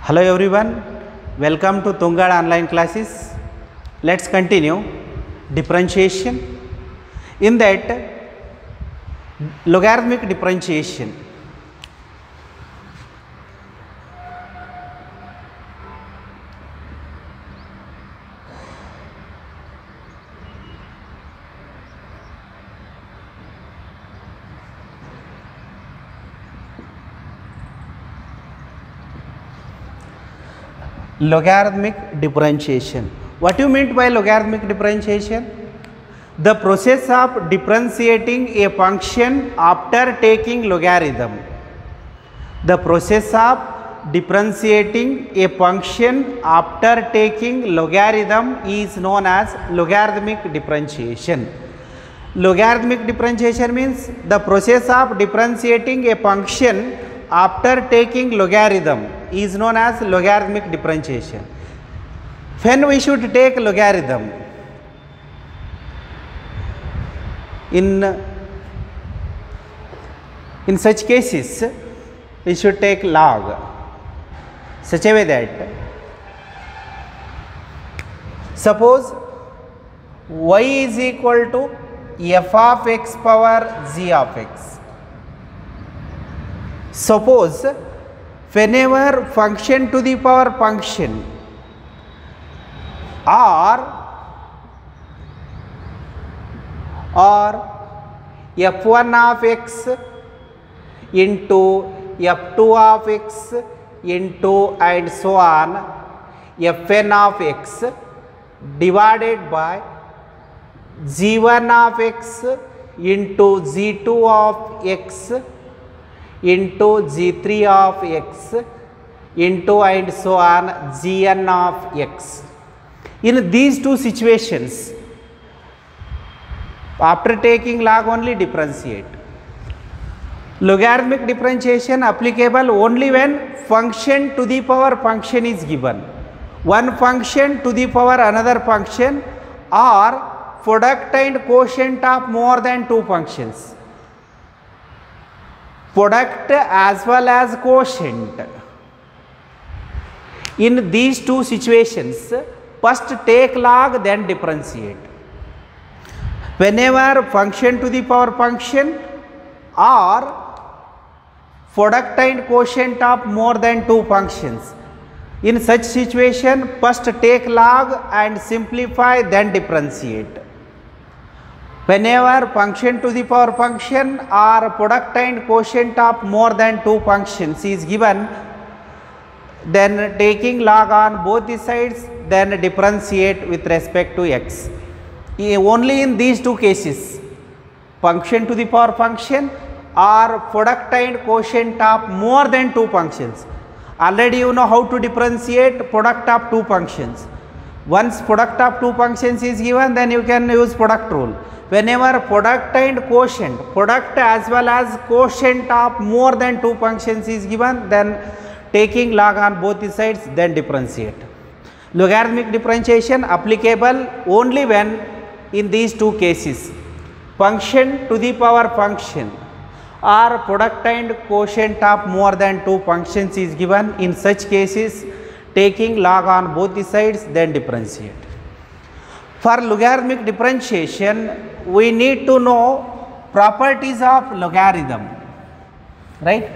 Hello everyone, welcome to Tungad online classes. Let's continue differentiation. In that, logarithmic differentiation. Logarithmic differentiation. What you mean by logarithmic differentiation? The process of differentiating a function after taking logarithm. The process of differentiating a function after taking logarithm is known as logarithmic differentiation. Logarithmic differentiation means the process of differentiating a function after taking logarithm is known as logarithmic differentiation. When we should take logarithm? In such cases, we should take log such a way that suppose y is equal to f of x power g of x. Suppose whenever function to the power function or f1 of x into f2 of x into and so on fn of x divided by g1 of x into g2 of x into g3 of x into and so on gn of x. In these two situations, after taking log only differentiate. Logarithmic differentiation applicable only when function to the power function is given. One function to the power another function or product and quotient of more than two functions. Product as well as quotient. In these two situations, first take log then differentiate. Whenever function to the power function or product and quotient of more than two functions, in such situation first take log and simplify then differentiate. Whenever function to the power function or product and quotient of more than two functions is given, then taking log on both the sides then differentiate with respect to x. Only in these two cases, function to the power function or product and quotient of more than two functions. Already you know how to differentiate product of two functions. Once product of two functions is given, then you can use product rule. Whenever product and quotient, product as well as quotient of more than two functions is given, then taking log on both the sides then differentiate. Logarithmic differentiation applicable only when in these two cases, function to the power function or product and quotient of more than two functions is given. In such cases, taking log on both the sides then differentiate. For logarithmic differentiation, we need to know properties of logarithm, right?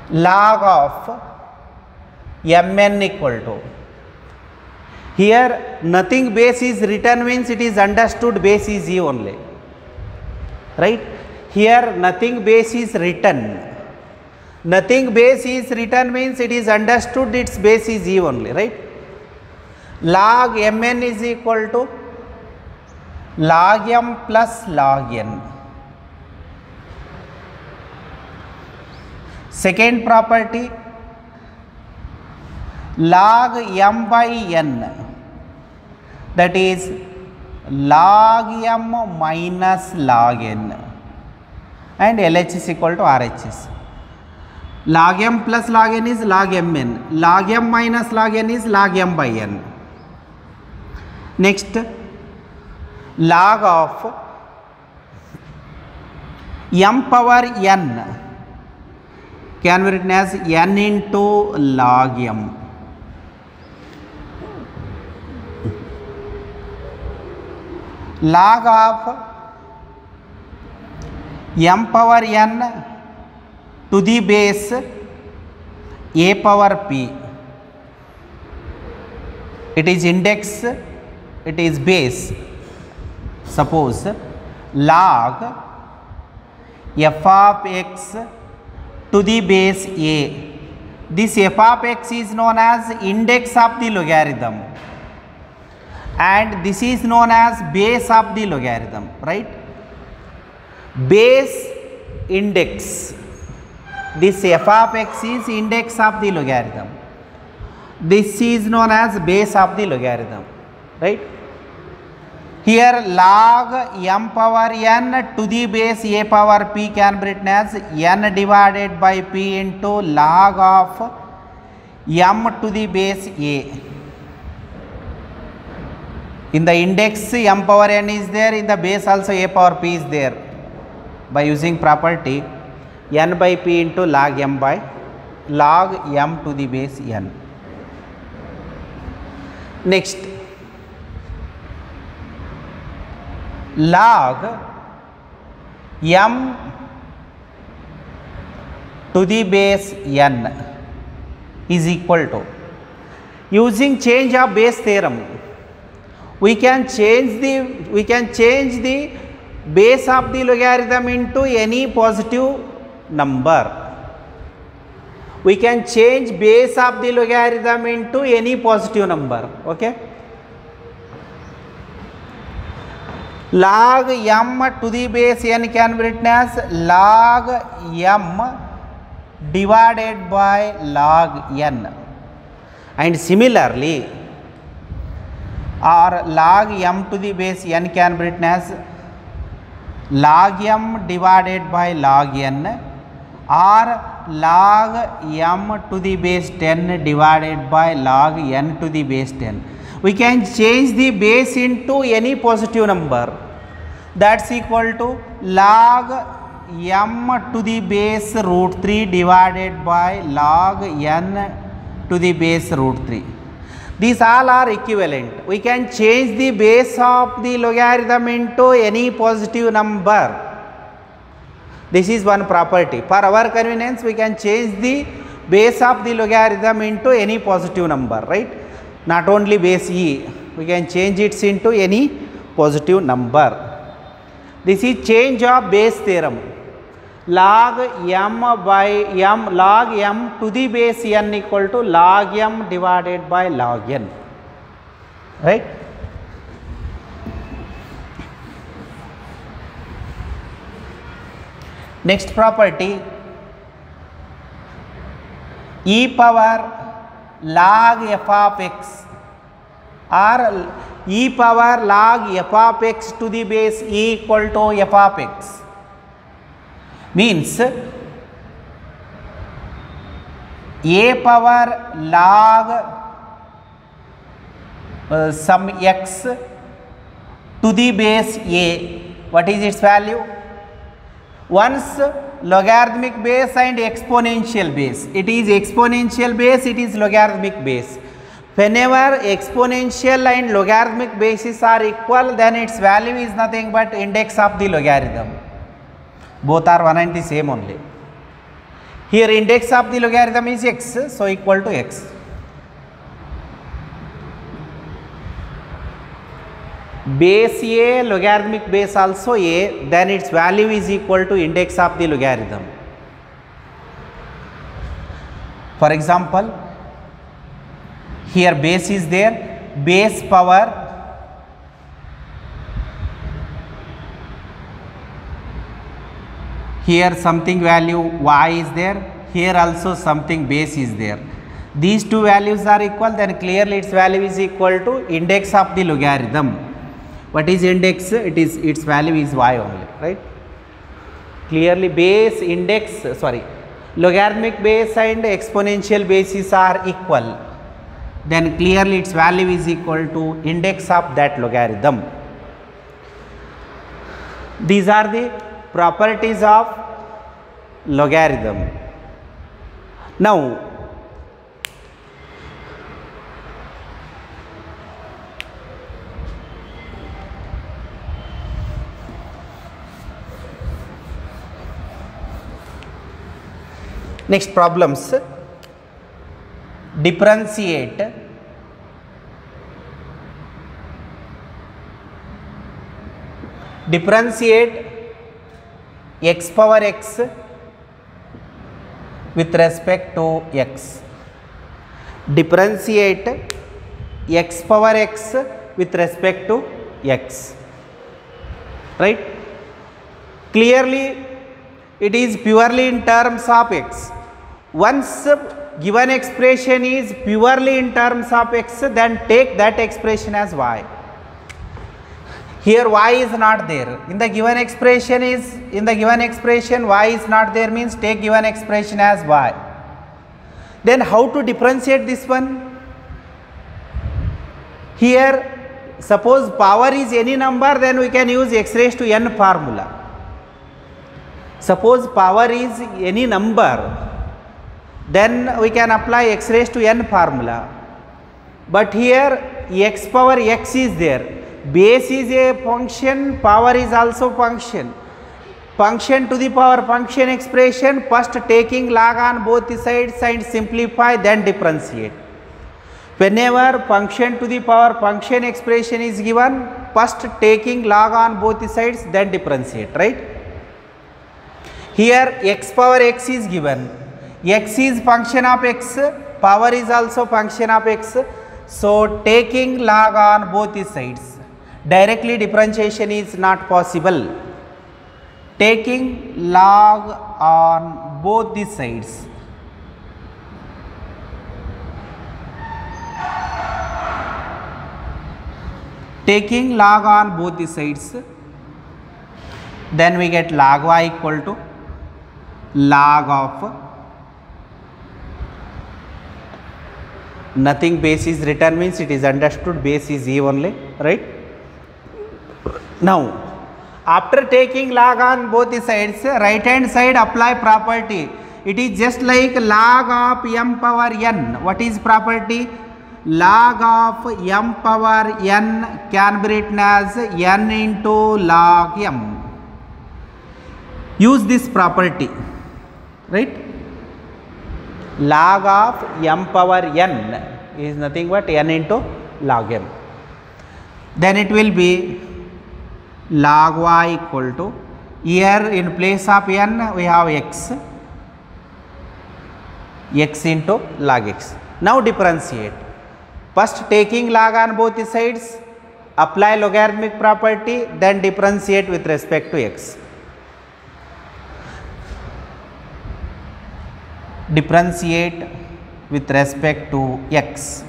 Log of mn equal to, here nothing base is written means it is understood base is e only, right? Here nothing base is written. Nothing base is written means it is understood its base is e only, right? Log mn is equal to log m plus log n. Second property, log m by n, that is log m minus log n, and LH is equal to RHS. Log m plus log n is log mn, log m minus log n is log m by n. Next, log of m power n can be written as n into log m. Log of m power n to the base a power p. It is index, it is base. Suppose log f of x to the base a. This f of x is known as index of the logarithm, and this is known as base of the logarithm, right? Base index. This f of x is index of the logarithm. This is known as base of the logarithm, right? Here log m power n to the base a power p can be written as n divided by p into log of m to the base a. In the index m power n is there, in the base also a power p is there. By using property n by p into log m to the base n. Next, log m to the base n is equal to, using change of base theorem, we can change the base of the logarithm into any positive number. We can change base of the logarithm into any positive number. Okay. Log m to the base n can be written as log m divided by log n, and similarly, or log m to the base n can be written as log m divided by log n, or log m to the base 10 divided by log n to the base 10. We can change the base into any positive number. That's equal to log m to the base root 3 divided by log n to the base root 3. These all are equivalent. We can change the base of the logarithm into any positive number. This is one property. For our convenience, we can change the base of the logarithm into any positive number, right? Not only base e, we can change it into any positive number. This is change of base theorem. Log m to the base n equal to log m divided by log n, right? Next property, e power log f of x or e power log f of x to the base e equal to f of x means a power log some x to the base a. What is its value? Once logarithmic base and exponential base. It is exponential base, it is logarithmic base. Whenever exponential and logarithmic bases are equal, then its value is nothing but index of the logarithm. Both are one and the same only. Here index of the logarithm is x, so equal to x. Base a, logarithmic base also a, then its value is equal to index of the logarithm. For example, here base is there, base power here something value y is there, here also something base is there. These two values are equal, then clearly its value is equal to index of the logarithm. What is index? It is, its value is y only, right? Clearly base index, logarithmic base and exponential bases are equal, then clearly its value is equal to index of that logarithm. These are the properties of logarithm. Now, next problems, differentiate x power x with respect to x. Differentiate x power x with respect to x, right? Clearly it is purely in terms of x. Once given expression is purely in terms of x, then take that expression as y. Here y is not there. In the given expression y is not there, means take given expression as y. Then how to differentiate this one? Here suppose power is any number, then we can use x raised to n formula. Suppose power is any number, then we can apply x raised to n formula. But here x power x is there. Base is a function, power is also function. Function to the power function expression, first taking log on both the sides and simplify, then differentiate. Whenever function to the power function expression is given, first taking log on both the sides, then differentiate, right? Here x power x is given. X is function of x, power is also function of x. So taking log on both the sides. Directly differentiation is not possible. Taking log on both the sides. Taking log on both the sides, then we get log y equal to log of nothing, base is written, means it is understood base is e only, right? Now, after taking log on both the sides, right hand side apply property. It is just like log of m power n. What is property? Log of m power n can be written as n into log m. Use this property, right? Log of m power n is nothing but n into log m. Then it will be log y equal to, here in place of n we have x into log x. Now differentiate. First taking log on both the sides, apply logarithmic property, then differentiate with respect to x. Differentiate with respect to x.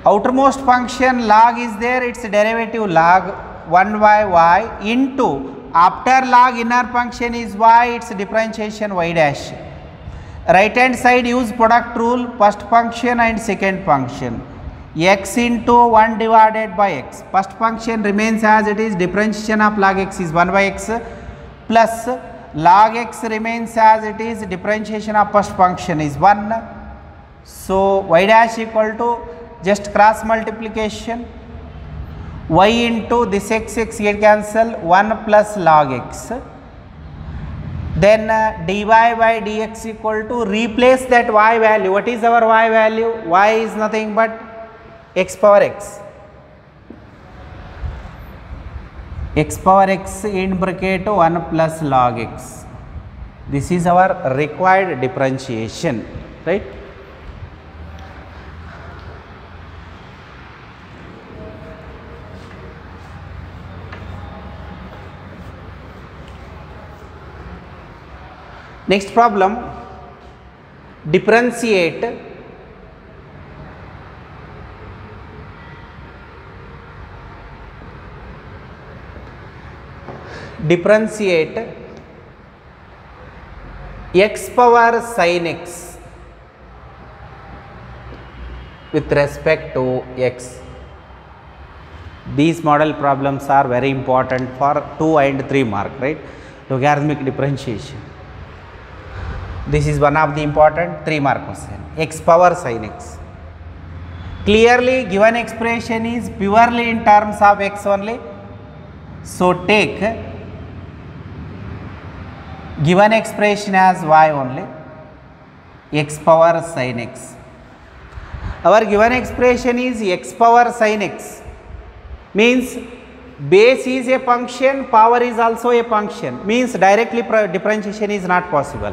Outermost function log is there, its derivative log 1 by y into, after log inner function is y, its differentiation y dash. Right hand side use product rule, first function and second function. X into 1 divided by x. First function remains as it is, differentiation of log x is 1 by x, plus log x remains as it is, differentiation of first function is 1. So y dash equal to, just cross multiplication, y into this x get cancel, 1 plus log x. Then dy by dx equal to, replace that y value. What is our y value? Y is nothing but x power x. X power x in bracket 1 plus log x. This is our required differentiation, right? Next problem, differentiate x power sin x with respect to x. These model problems are very important for 2 and 3 mark, right? Logarithmic differentiation. This is one of the important 3 mark question. X power sin x. Clearly given expression is purely in terms of x only. So take given expression as y only, x power sin x. Our given expression is x power sin x, means base is a function, power is also a function, means directly differentiation is not possible.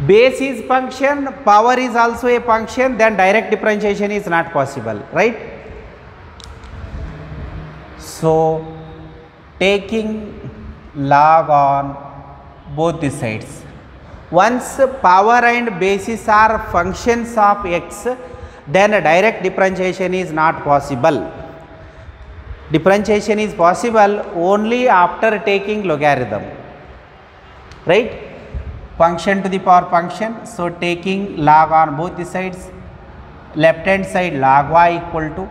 Base is function, power is also a function, then direct differentiation is not possible, right? So taking log on both the sides. Once power and basis are functions of x, then direct differentiation is not possible. Differentiation is possible only after taking logarithm, right? Function to the power function. So taking log on both the sides, left hand side log y equal to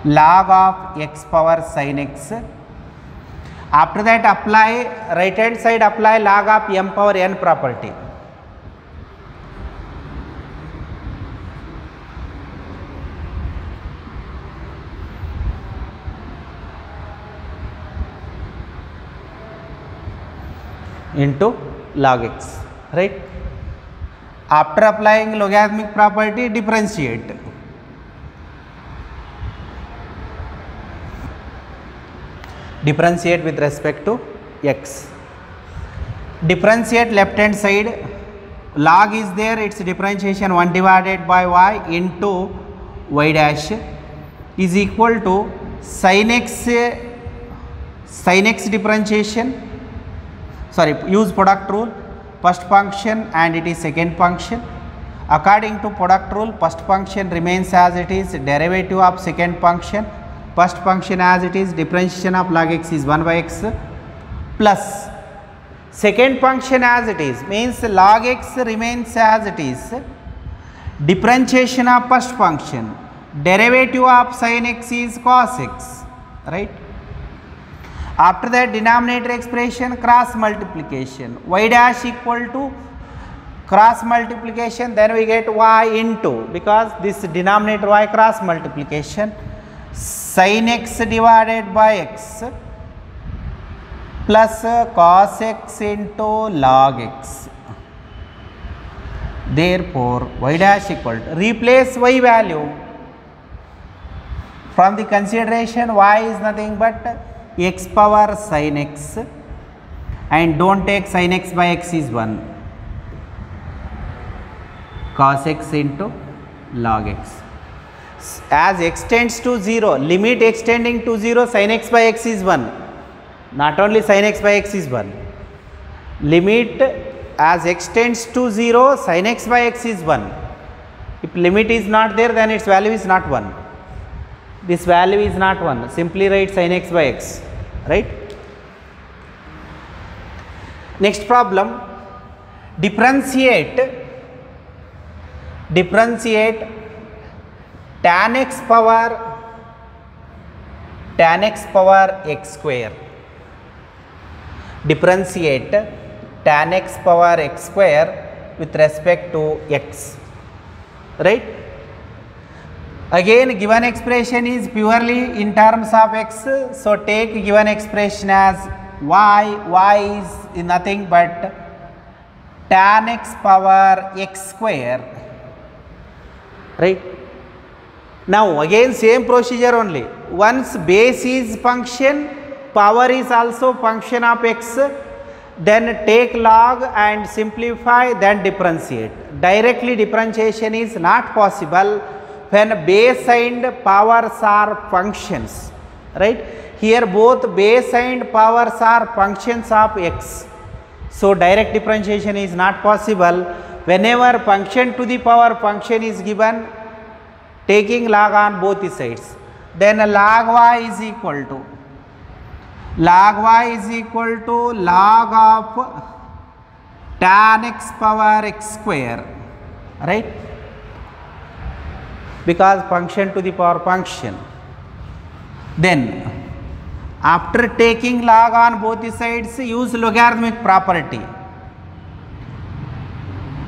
log of x power sin x. After that apply right hand side, apply log of m power n property. Into log x, right? After applying logarithmic property, differentiate. Differentiate with respect to x. Differentiate left hand side, log is there, its differentiation 1 divided by y into y dash is equal to sin x differentiation. Sorry, use product rule, first function and it is second function. According to product rule, first function remains as it is, derivative of second function, first function as it is, differentiation of log x is 1 by x, plus second function as it is, means log x remains as it is, differentiation of first function, derivative of sin x is cos x, right? After that denominator expression cross multiplication, y dash equal to cross multiplication, then we get y into, because this denominator y cross multiplication, sin x divided by x plus cos x into log x. Therefore y dash equal to, replace y value from the consideration, y is nothing but x power sin x, and don't take sin x by x is 1, cos x into log x. As x tends to 0, limit extending to 0, sin x by x is 1, not only sin x by x is 1, limit as x tends to 0, sin x by x is 1. If limit is not there, then its value is not 1. This value is not 1, simply write sin x by x, right? Next problem, differentiate tan x power x square. Differentiate tan x power x square with respect to x, right? Again given expression is purely in terms of x, so take given expression as y is nothing but tan x power x square, right? Now again same procedure only, once base is function, power is also function of x, then take log and simplify, then differentiate. Directly differentiation is not possible when base and powers are functions, right? Here both base and powers are functions of x, so direct differentiation is not possible. Whenever function to the power function is given, taking log on both the sides, then log y is equal to log of tan x power x square, right? Because function to the power function. Then after taking log on both the sides, use logarithmic property.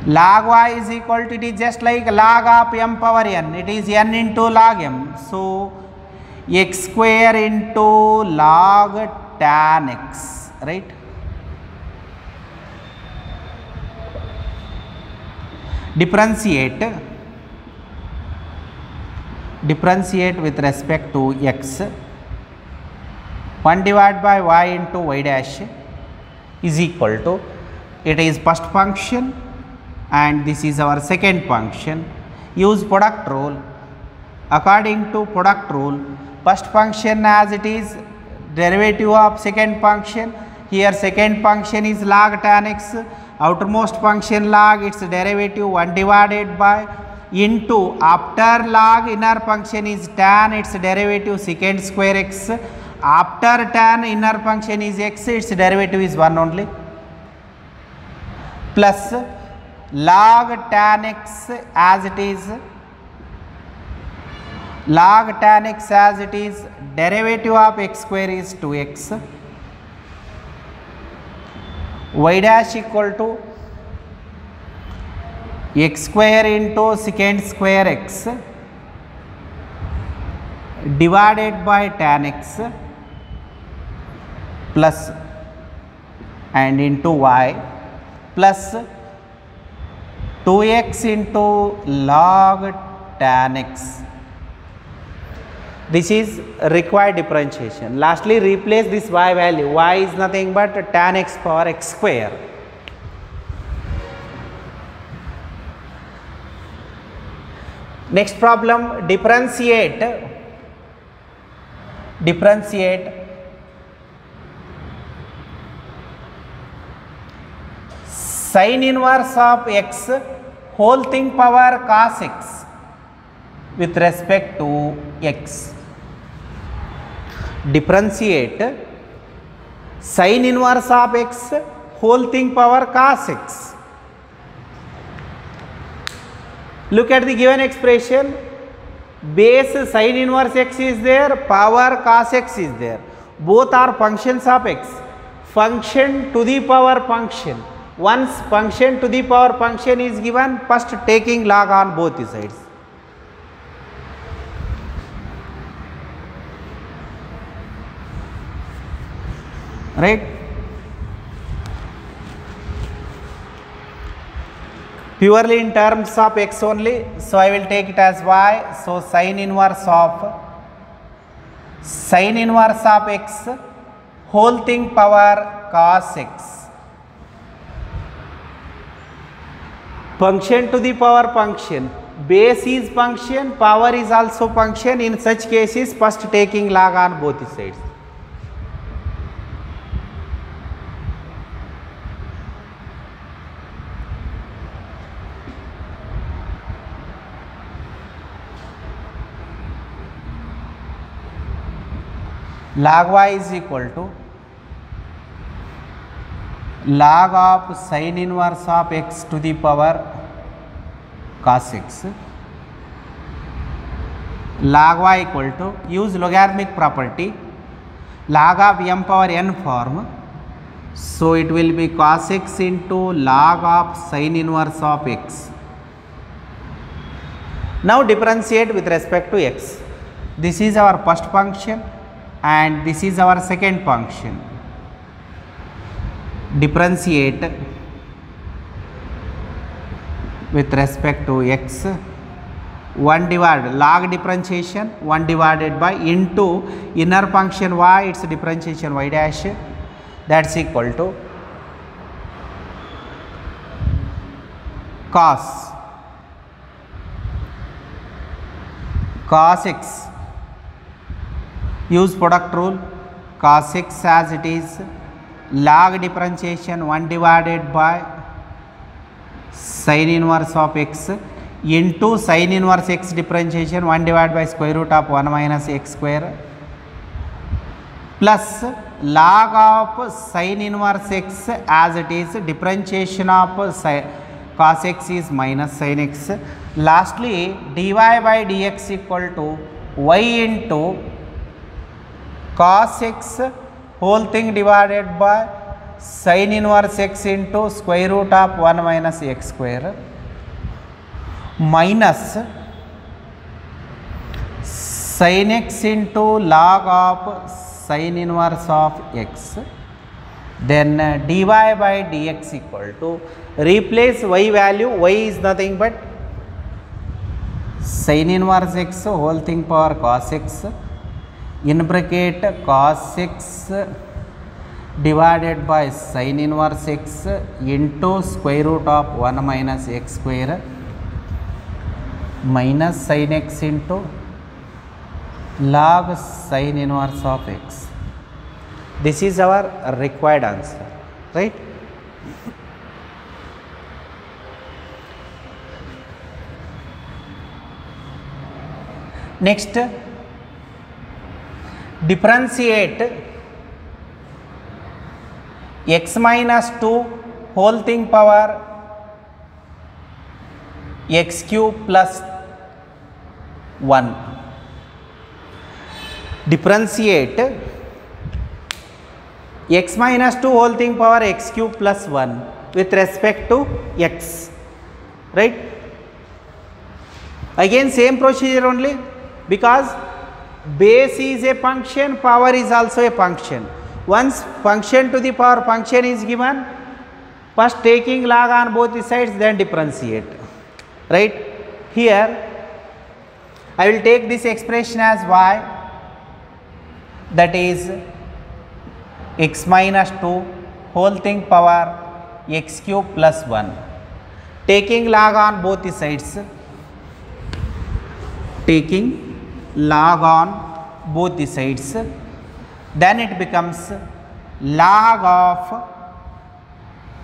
Log y is equal to, it is just like log of m power n, it is n into log m. So x square into log tan x, right? Differentiate with respect to x. 1 divided by y into y dash is equal to, it is first function and this is our second function. Use product rule. According to product rule, first function as it is derivative of second function. Here second function is log tan x, outermost function log its derivative 1 divided by into, after log inner function is tan its derivative secant square x, after tan inner function is x, its derivative is 1 only, plus log tan x as it is, log tan x as it is, derivative of x square is 2x, y dash equal to x square into secant square x divided by tan x plus and into y plus 2x into log tan x. This is required differentiation. Lastly, replace this y value. Y is nothing but tan x power x square. Next problem, differentiate sin inverse of x whole thing power cos x with respect to x. Differentiate sin inverse of x whole thing power cos x. Look at the given expression, base sin inverse x is there, power cos x is there. Both are functions of x. Function to the power function. Once function to the power function is given, first taking log on both the sides. Right? Purely in terms of x only, so I will take it as y. So sin inverse of x whole thing power cos x. Function to the power function, base is function, power is also function. In such cases, first taking log on both the sides. Log y is equal to log of sin inverse of x to the power cos x. Log y equal to, use logarithmic property, log of m power n form. So it will be cos x into log of sin inverse of x. Now differentiate with respect to x. This is our first function and this is our second function. Differentiate with respect to x. 1 divided, log differentiation 1 divided by into inner function y, its differentiation y dash, that's equal to cos x. Use product rule, cos x as it is, log differentiation 1 divided by sin inverse of x into sin inverse x differentiation 1 divided by square root of 1 minus x square plus log of sin inverse x as it is, differentiation of cos x is minus sin x. Lastly, dy by dx equal to y into cos x whole thing divided by sin inverse x into square root of 1 minus x square minus sin x into log of sin inverse of x, then dy by dx equal to, replace y value, y is nothing but sin inverse x whole thing power cos x in bracket cos x divided by sin inverse x into square root of 1 minus x square minus sin x into log sin inverse of x. This is our required answer, right? Next, differentiate x minus 2 whole thing power x cube plus 1. Differentiate x minus 2 whole thing power x cube plus 1 with respect to x, right? Again same procedure only, because base is a function, power is also a function. Once function to the power function is given, first taking log on both the sides, then differentiate, right? Here I will take this expression as y, that is x minus 2 whole thing power x cube plus 1, taking log on both the sides, taking log on both the sides, then it becomes log of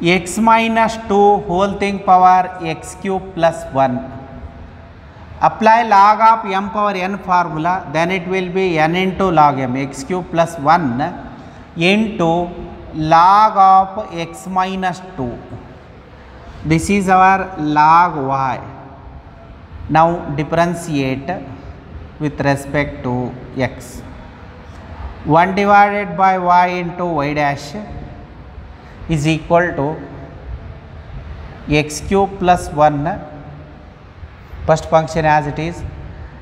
x minus 2 whole thing power x cube plus 1. Apply log of m power n formula, then it will be n into log m, x cube plus 1 into log of x minus 2. This is our log y. Now differentiate with respect to x. 1 divided by y into y dash is equal to x cube plus 1, first function as it is,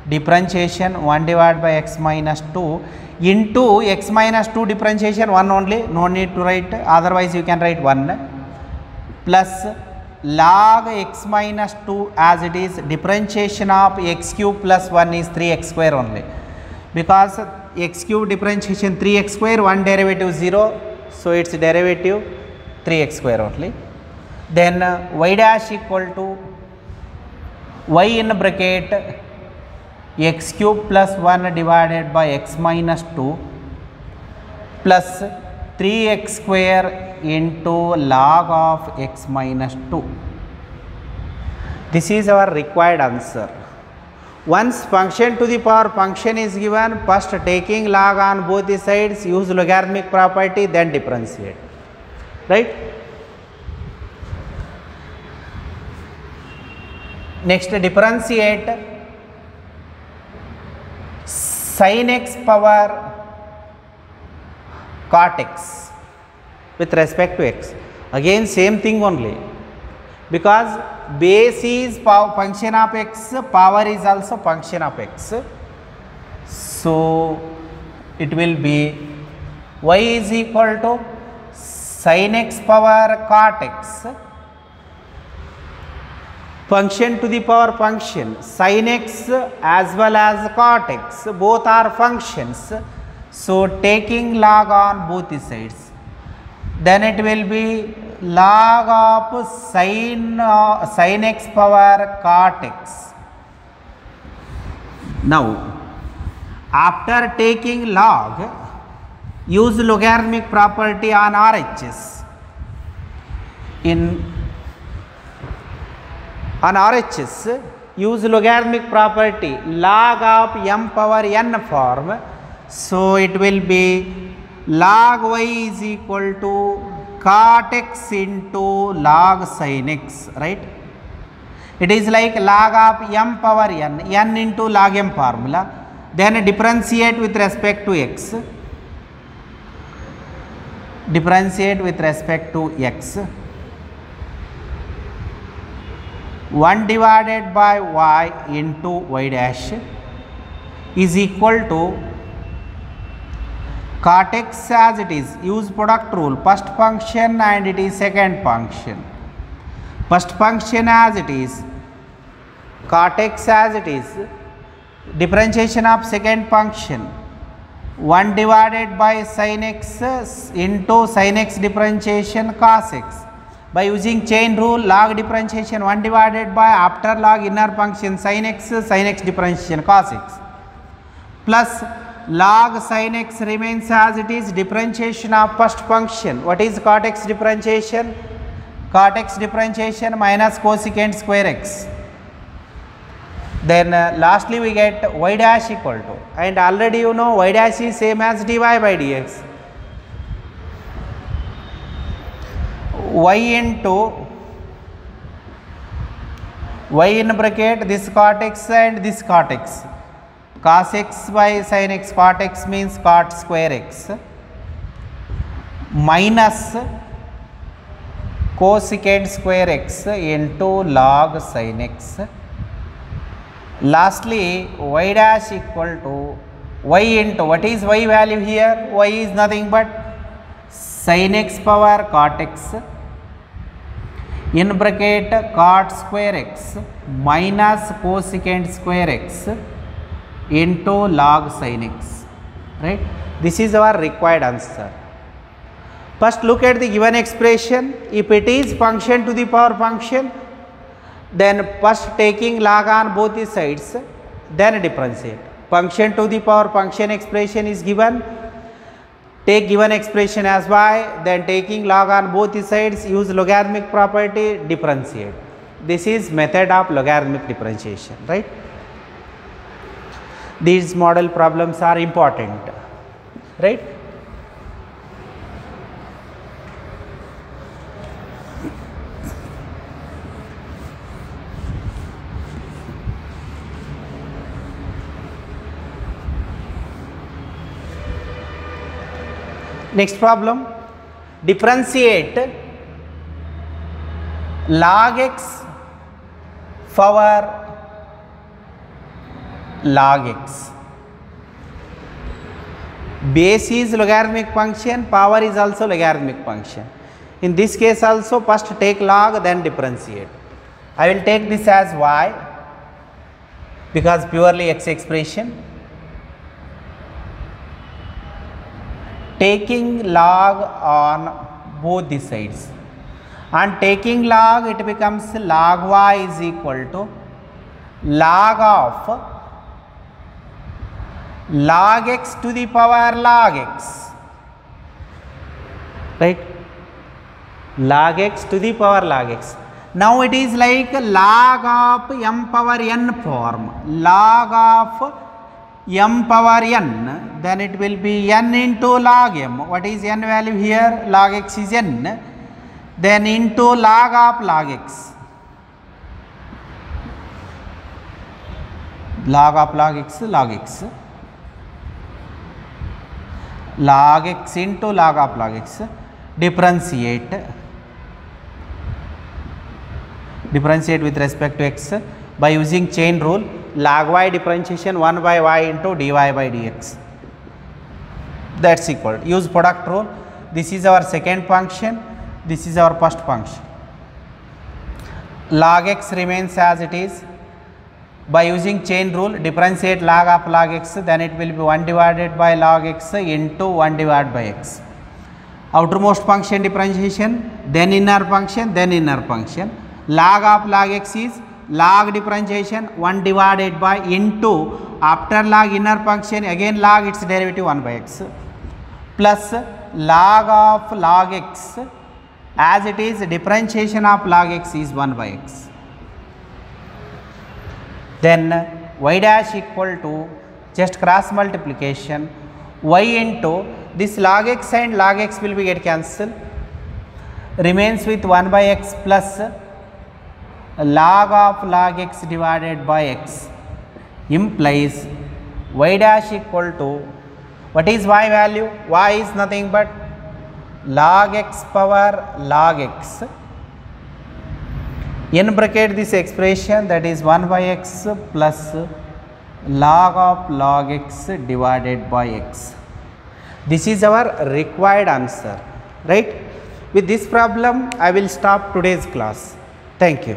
differentiation 1 divided by x minus 2 into x minus 2 differentiation 1 only, no need to write, otherwise you can write 1, plus log x minus 2 as it is, differentiation of x cube plus 1 is 3x square only, because x cube differentiation 3x square, 1 derivative 0, so its derivative 3x square only. Then y dash equal to y in bracket x cube plus 1 divided by x minus 2 plus 3x square into log of x minus 2. This is our required answer. Once function to the power function is given, first taking log on both the sides, use logarithmic property, then differentiate, right? Next, differentiate sin x power cot x with respect to x. Again same thing only, because base is function of x, power is also function of x. So it will be y is equal to sin x power cot x, function to the power function, sin x as well as cot x, both are functions. So taking log on both the sides, then it will be log of sin x power cot x. Now after taking log, use logarithmic property on RHS. On RHS, use logarithmic property log of m power n form. So it will be log y is equal to cot x into log sin x, right? It is like log of m power n into log m formula. Then differentiate with respect to x. differentiate with respect to x. 1 divided by y into y dash is equal to cot x as it is. Use product rule, first function and it is second function. First function as it is, cot x as it is, differentiation of second function 1 divided by sin x into sin x differentiation cos x. By using chain rule, log differentiation 1 divided by after log inner function sin x differentiation cos x, plus log sin x remains as it is, differentiation of first function. What is cot x differentiation? Cot x differentiation minus cosecant square x. Then lastly we get y dash equal to, and already you know y dash is same as dy by dx. Y into y in bracket this cot x and this cot x. Cos x by sin x, cot x means cot square x, minus cosecant square x into log sin x. Lastly y dash equal to y into, what is y value here? Y is nothing but sin x power cot x in bracket cot square x minus cosecant square x into log sin x, right? This is our required answer. First look at the given expression. If it is function to the power function, then first taking log on both the sides, then differentiate. Function to the power function expression is given, take given expression as y, then taking log on both the sides, use logarithmic property, differentiate. This is method of logarithmic differentiation, right? These model problems are important, right? Next problem, differentiate log x power log x. Base is logarithmic function, power is also logarithmic function. In this case also first take log, then differentiate. I will take this as y because purely x expression. Taking log on both the sides, and taking log, it becomes log y is equal to log of log x to the power log x, right? Log x to the power log x. Now it is like log of m power n form, log of m power n, then it will be n into log m. What is n value here? Log x is n, then into log of log x, log of log x, log x, log x into log of log x, differentiate with respect to x by using chain rule, log y differentiation 1 by y into dy by dx, that's equal. Use product rule, this is our second function, this is our first function. Log x remains as it is. By using chain rule, differentiate log of log x, then it will be 1 divided by log x into 1 divided by x. Outermost function differentiation, then inner function, then inner function. Log of log x is log differentiation 1 divided by into after log inner function again log its derivative 1 by x, plus log of log x as it is, differentiation of log x is 1 by x. Then y dash equal to just cross multiplication y into this log x and log x will be get cancelled, remains with 1 by x plus log of log x divided by x, implies y dash equal to, what is y value? Y is nothing but log x power log x, in bracket this expression, that is 1 by x plus log of log x divided by x. This is our required answer, right? With this problem I will stop today's class. Thank you.